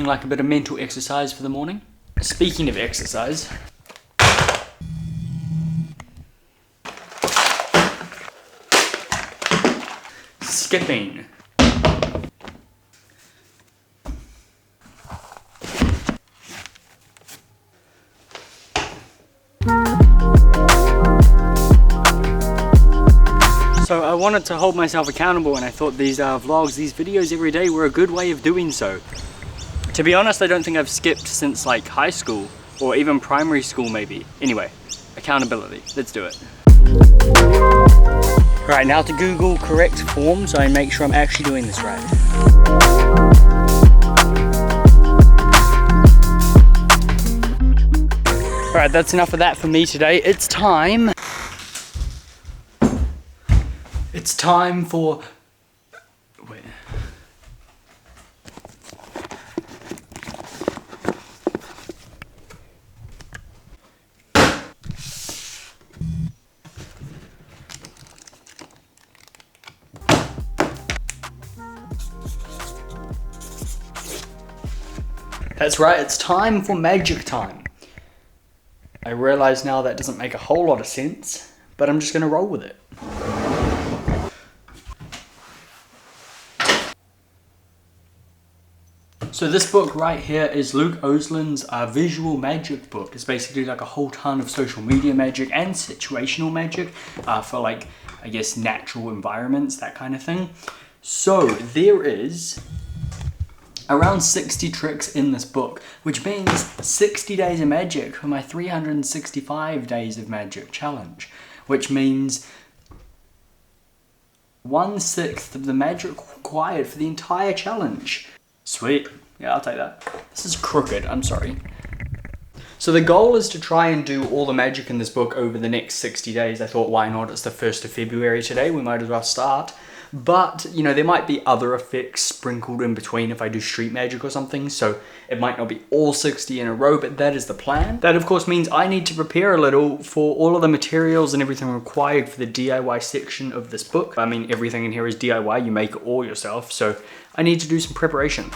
nothing like a bit of mental exercise for the morning. Speaking of exercise, skipping. So I wanted to hold myself accountable, and I thought these vlogs, these videos every day were a good way of doing so. To be honest, I don't think I've skipped since like high school or even primary school maybe. Anyway, accountability, let's do it. Right, now to Google correct form so I make sure I'm actually doing this right. Alright, that's enough of that for me today. It's time for... Wait. That's right, it's time for magic time. I realize now that doesn't make a whole lot of sense, but I'm just gonna roll with it. So this book right here is Luke Oslin's visual magic book. It's basically like a whole ton of social media magic and situational magic for like, I guess, natural environments, that kind of thing. So there is around 60 tricks in this book, which means 60 days of magic for my 365 days of magic challenge, which means 1/6 of the magic required for the entire challenge. Sweet. Yeah, I'll take that. This is crooked, I'm sorry. So the goal is to try and do all the magic in this book over the next 60 days. I thought, why not? It's the 1st of February today, we might as well start. But, you know, there might be other effects sprinkled in between if I do street magic or something, so it might not be all 60 in a row, but that is the plan. That, of course, means I need to prepare a little for all of the materials and everything required for the DIY section of this book. I mean, everything in here is DIY, you make it all yourself, so I need to do some preparation.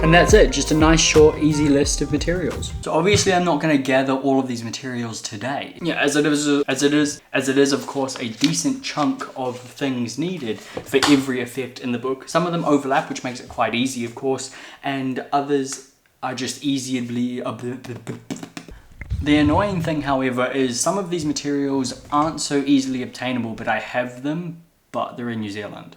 And that's it, just a nice short easy list of materials. So obviously I'm not going to gather all of these materials today. Yeah, as it is of course a decent chunk of things needed for every effect in the book. Some of them overlap, which makes it quite easy of course, and others are just easily... The annoying thing, however, is some of these materials aren't so easily obtainable, but I have them, but they're in New Zealand.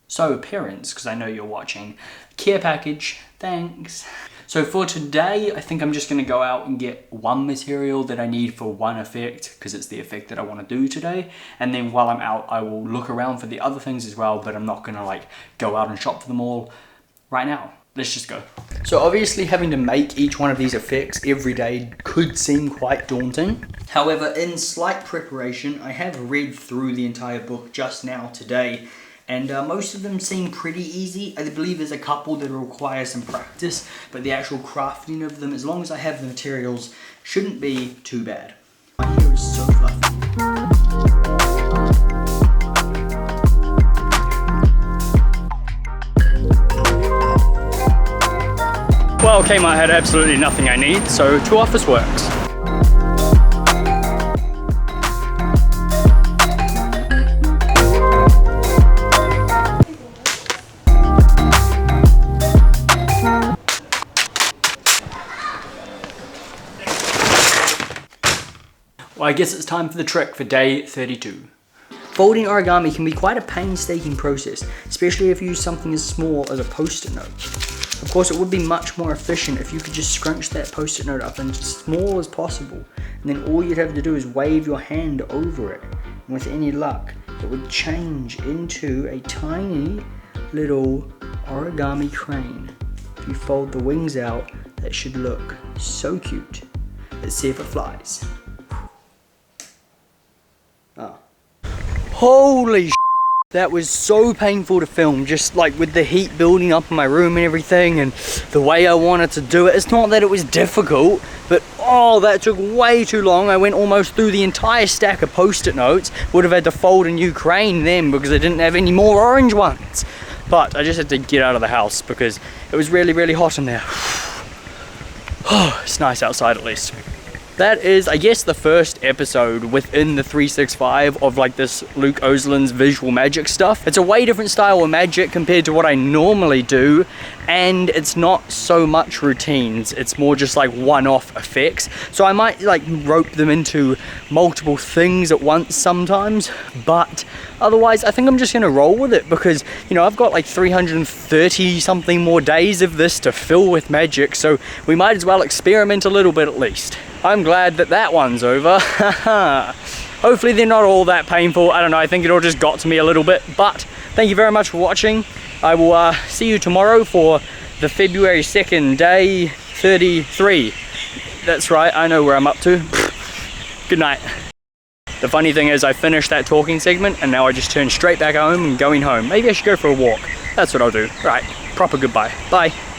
So parents, because I know you're watching, care package, thanks. So for today, I think I'm just going to go out and get one material that I need for one effect, because it's the effect that I want to do today. And then while I'm out, I will look around for the other things as well, but I'm not going to like go out and shop for them all right now. Let's just go. So obviously having to make each one of these effects every day could seem quite daunting. However, in slight preparation, I have read through the entire book just now today, and most of them seem pretty easy. I believe there's a couple that require some practice, but the actual crafting of them, as long as I have the materials, shouldn't be too bad. My hair is so fluffy. Well, Kmart had absolutely nothing I need, so 2 Office Works. Well, I guess it's time for the trick for day 32. Folding origami can be quite a painstaking process, especially if you use something as small as a post-it note. Of course, it would be much more efficient if you could just scrunch that post-it note up as small as possible, and then all you'd have to do is wave your hand over it, and with any luck, it would change into a tiny little origami crane. If you fold the wings out, that should look so cute. Let's see if it flies. Oh. Holy That was so painful to film, just like with the heat building up in my room and everything, and the way I wanted to do it. It's not that it was difficult, but oh, that took way too long. I went almost through the entire stack of post-it notes. Would have had to fold a new crane then because I didn't have any more orange ones. But I just had to get out of the house because it was really, really hot in there. Oh, it's nice outside at least. That is, I guess, the first episode within the 365 of like this Luke Oslin's visual magic stuff. It's a way different style of magic compared to what I normally do, and it's not so much routines. It's more just like one-off effects. So I might like rope them into multiple things at once sometimes, but otherwise I think I'm just gonna roll with it because, you know, I've got like 330 something more days of this to fill with magic, so we might as well experiment a little bit at least. I'm glad that that one's over. Hopefully they're not all that painful. I don't know, I think it all just got to me a little bit, but thank you very much for watching. I will see you tomorrow for the February 2nd, day 33. That's right, I know where I'm up to. Good night. The funny thing is I finished that talking segment and now I just turn straight back home and going home. Maybe I should go for a walk. That's what I'll do. Right, proper goodbye. Bye.